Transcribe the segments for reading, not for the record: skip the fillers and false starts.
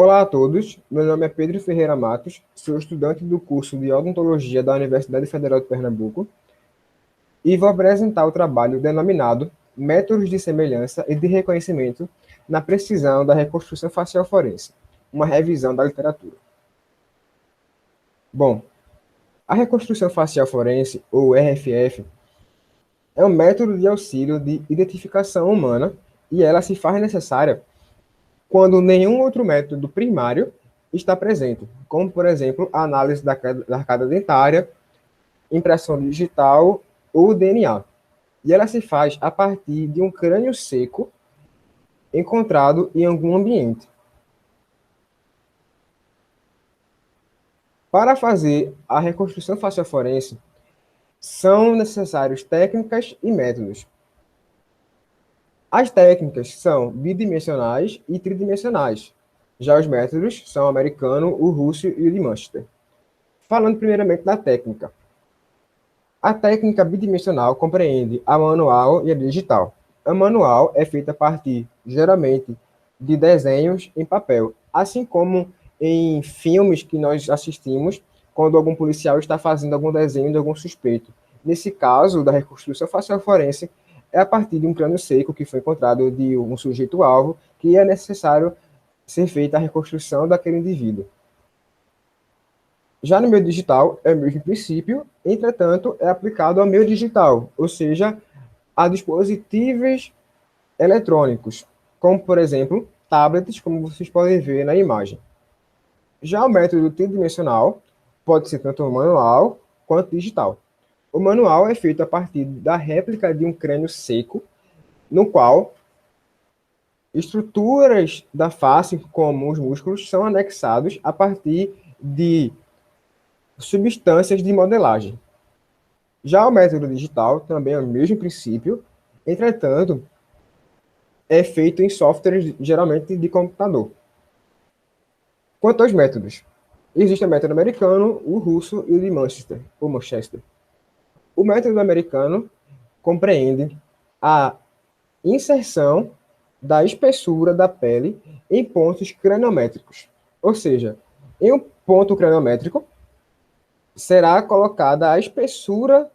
Olá a todos, meu nome é Pedro Ferreira Matos, sou estudante do curso de Odontologia da Universidade Federal de Pernambuco e vou apresentar o trabalho denominado Métodos de Semelhança e de Reconhecimento na Precisão da Reconstrução Facial Forense, uma revisão da literatura. Bom, a reconstrução facial forense, ou RFF, é um método de auxílio de identificação humana e ela se faz necessária quando nenhum outro método primário está presente, como, por exemplo, a análise da arcada dentária, impressão digital ou DNA. E ela se faz a partir de um crânio seco encontrado em algum ambiente. Para fazer a reconstrução facial forense, são necessários técnicas e métodos. As técnicas são bidimensionais e tridimensionais. Já os métodos são o americano, o russo e o de Manchester. Falando primeiramente da técnica. A técnica bidimensional compreende a manual e a digital. A manual é feita a partir, geralmente, de desenhos em papel, assim como em filmes que nós assistimos, quando algum policial está fazendo algum desenho de algum suspeito. Nesse caso, da reconstrução facial forense, é a partir de um crânio seco que foi encontrado de um sujeito-alvo, que é necessário ser feita a reconstrução daquele indivíduo. Já no meio digital, é o mesmo princípio, entretanto, é aplicado ao meio digital, ou seja, a dispositivos eletrônicos, como, por exemplo, tablets, como vocês podem ver na imagem. Já o método tridimensional pode ser tanto manual quanto digital. O manual é feito a partir da réplica de um crânio seco, no qual estruturas da face, como os músculos, são anexados a partir de substâncias de modelagem. Já o método digital também é o mesmo princípio, entretanto, é feito em softwares geralmente de computador. Quanto aos métodos, existe o método americano, o russo e o de Manchester, ou Manchester. O método americano compreende a inserção da espessura da pele em pontos craniométricos. Ou seja, em um ponto craniométrico será colocada a espessura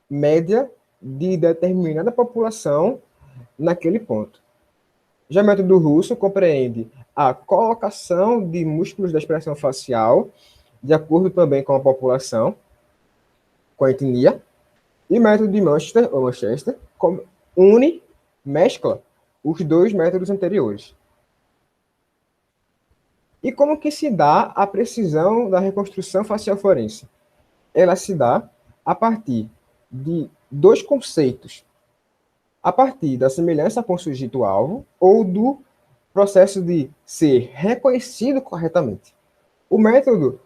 média de determinada população naquele ponto. Já o método russo compreende a colocação de músculos da expressão facial, de acordo também com a população, com a etnia, e o método de Manchester, ou Manchester, mescla os dois métodos anteriores. E como que se dá a precisão da reconstrução facial forense? Ela se dá a partir de dois conceitos: a partir da semelhança com o sujeito-alvo ou do processo de ser reconhecido corretamente. O método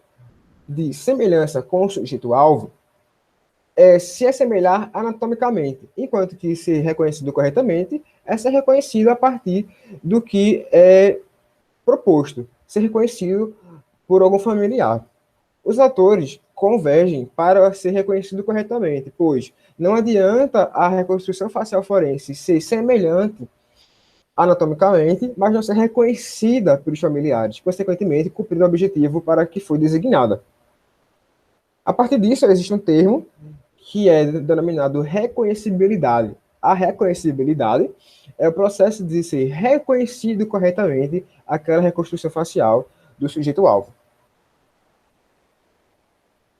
de semelhança com o sujeito-alvo é se assemelhar anatomicamente, enquanto que ser reconhecido corretamente é ser reconhecido a partir do que é proposto, ser reconhecido por algum familiar. Os atores convergem para ser reconhecido corretamente, pois não adianta a reconstrução facial forense ser semelhante anatomicamente, mas não ser reconhecida pelos familiares, consequentemente, cumprindo o objetivo para que foi designada. A partir disso, existe um termo que é denominado reconhecibilidade. A reconhecibilidade é o processo de ser reconhecido corretamente aquela reconstrução facial do sujeito-alvo.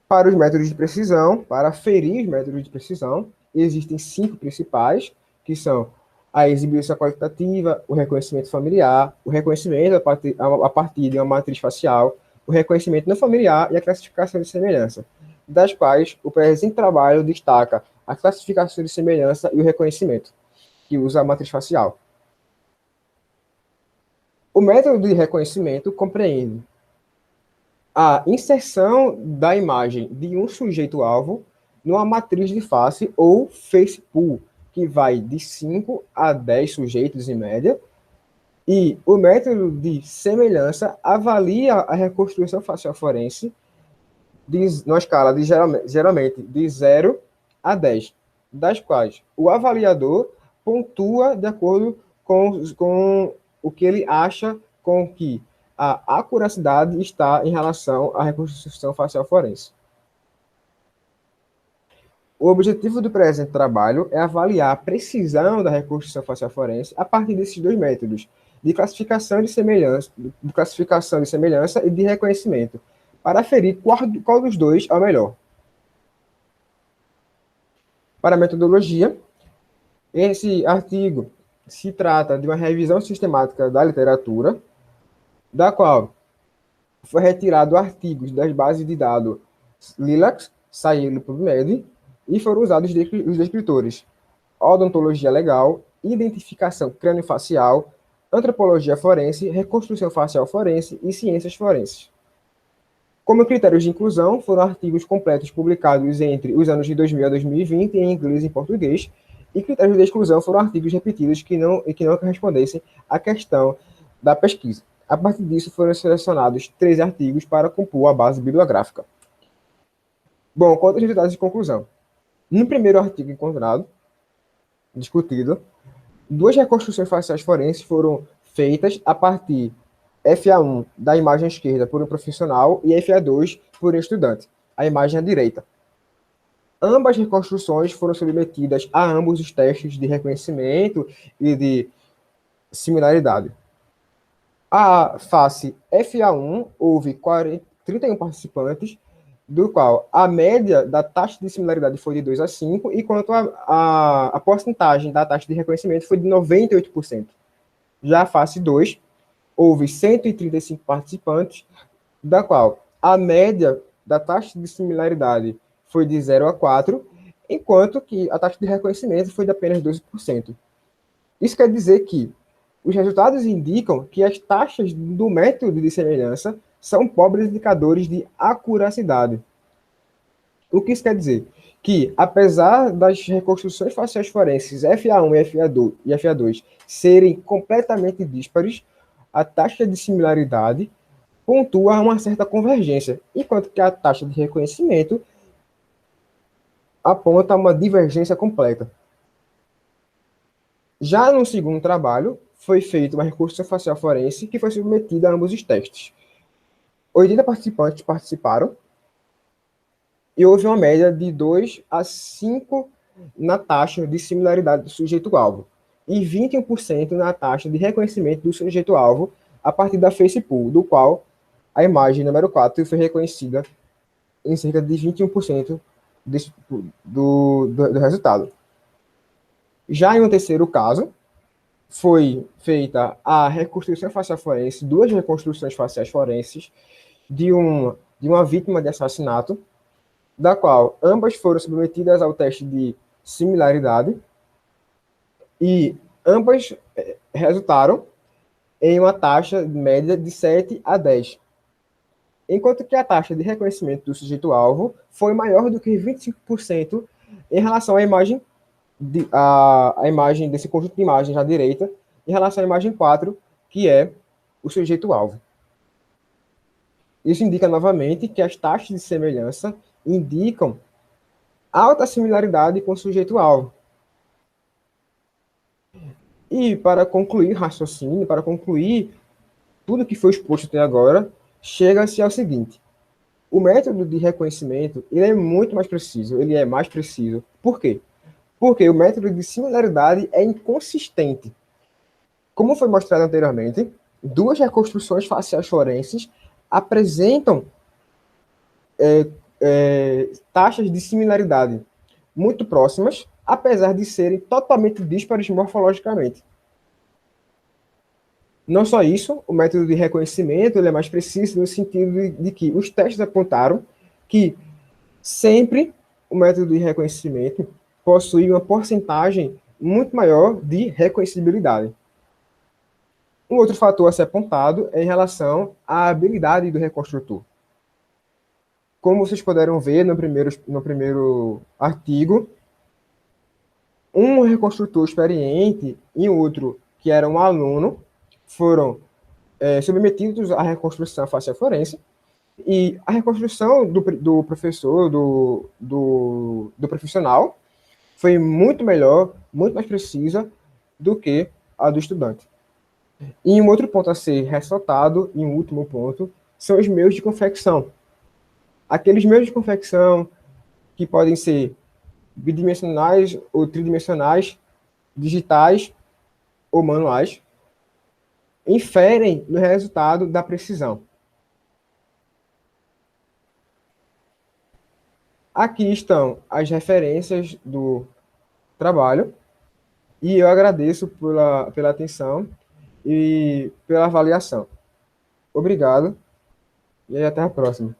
Para os métodos de precisão, para ferir os métodos de precisão, existem 5 principais, que são a exibição qualitativa, o reconhecimento familiar, o reconhecimento a partir de uma matriz facial, o reconhecimento não familiar e a classificação de semelhança, das quais o presente trabalho destaca a classificação de semelhança e o reconhecimento, que usa a matriz facial. O método de reconhecimento compreende a inserção da imagem de um sujeito-alvo numa matriz de face ou face pool, que vai de 5 a 10 sujeitos em média, e o método de semelhança avalia a reconstrução facial forense numa escala de geralmente de 0 a 10, das quais o avaliador pontua de acordo com o que ele acha com que a acuracidade está em relação à reconstrução facial forense. O objetivo do presente trabalho é avaliar a precisão da reconstrução facial forense a partir desses dois métodos, de classificação de semelhança e de reconhecimento, para aferir qual dos dois é o melhor. Para a metodologia, esse artigo se trata de uma revisão sistemática da literatura, da qual foi retirado artigos das bases de dados Lilacs, Sailo e PubMed, e foram usados os descritores odontologia legal, identificação craniofacial, antropologia forense, reconstrução facial forense e ciências forenses. Como critérios de inclusão, foram artigos completos publicados entre os anos de 2000 a 2020 em inglês e em português, e critérios de exclusão foram artigos repetidos que não correspondessem à questão da pesquisa. A partir disso, foram selecionados 13 artigos para compor a base bibliográfica. Bom, quanto aos resultados de conclusão. No primeiro artigo discutido, 2 reconstruções faciais forenses foram feitas a partir FA1 da imagem esquerda por um profissional e FA2 por um estudante, a imagem à direita. Ambas reconstruções foram submetidas a ambos os testes de reconhecimento e de similaridade. A face FA1 houve 31 participantes, do qual a média da taxa de similaridade foi de 2 a 5, e quanto a porcentagem da taxa de reconhecimento foi de 98%. Já a face 2, houve 135 participantes, da qual a média da taxa de similaridade foi de 0 a 4, enquanto que a taxa de reconhecimento foi de apenas 12%. Isso quer dizer que os resultados indicam que as taxas do método de semelhança são pobres indicadores de acuracidade. O que isso quer dizer? Que, apesar das reconstruções faciais forenses FA1 e FA2 serem completamente díspares, a taxa de similaridade pontua uma certa convergência, enquanto que a taxa de reconhecimento aponta uma divergência completa. Já no segundo trabalho, foi feita uma reconstrução facial forense que foi submetida a ambos os testes. 80 participantes participaram e houve uma média de 2 a 5 na taxa de similaridade do sujeito-alvo e 21% na taxa de reconhecimento do sujeito-alvo a partir da face pool, do qual a imagem número 4 foi reconhecida em cerca de 21% do resultado. Já em um terceiro caso, foi feita a reconstrução facial forense, 2 reconstruções faciais forenses de uma vítima de assassinato, da qual ambas foram submetidas ao teste de similaridade e ambas resultaram em uma taxa média de 7 a 10, enquanto que a taxa de reconhecimento do sujeito-alvo foi maior do que 25% em relação à imagem a imagem desse conjunto de imagens à direita, em relação à imagem 4, que é o sujeito-alvo. Isso indica novamente que as taxas de semelhança indicam alta similaridade com o sujeito-alvo. E para concluir raciocínio, para concluir tudo que foi exposto até agora, chega-se ao seguinte: o método de reconhecimento ele é muito mais preciso, ele é mais preciso. Por quê? Porque o método de similaridade é inconsistente. Como foi mostrado anteriormente, 2 reconstruções faciais forenses apresentam taxas de similaridade muito próximas, apesar de serem totalmente díspares morfologicamente. Não só isso, o método de reconhecimento ele é mais preciso no sentido de que os testes apontaram que sempre o método de reconhecimento possui uma porcentagem muito maior de reconhecibilidade. Um outro fator a ser apontado é em relação à habilidade do reconstrutor. Como vocês puderam ver no primeiro artigo, um reconstrutor experiente e outro que era um aluno foram submetidos à reconstrução facial forense, e a reconstrução do professor, do profissional, foi muito melhor, muito mais precisa do que a do estudante. E um outro ponto a ser ressaltado, e um último ponto, são os meios de confecção. Aqueles meios de confecção que podem ser bidimensionais ou tridimensionais, digitais ou manuais, inferem no resultado da precisão. Aqui estão as referências do trabalho e eu agradeço pela atenção e pela avaliação. Obrigado e até a próxima.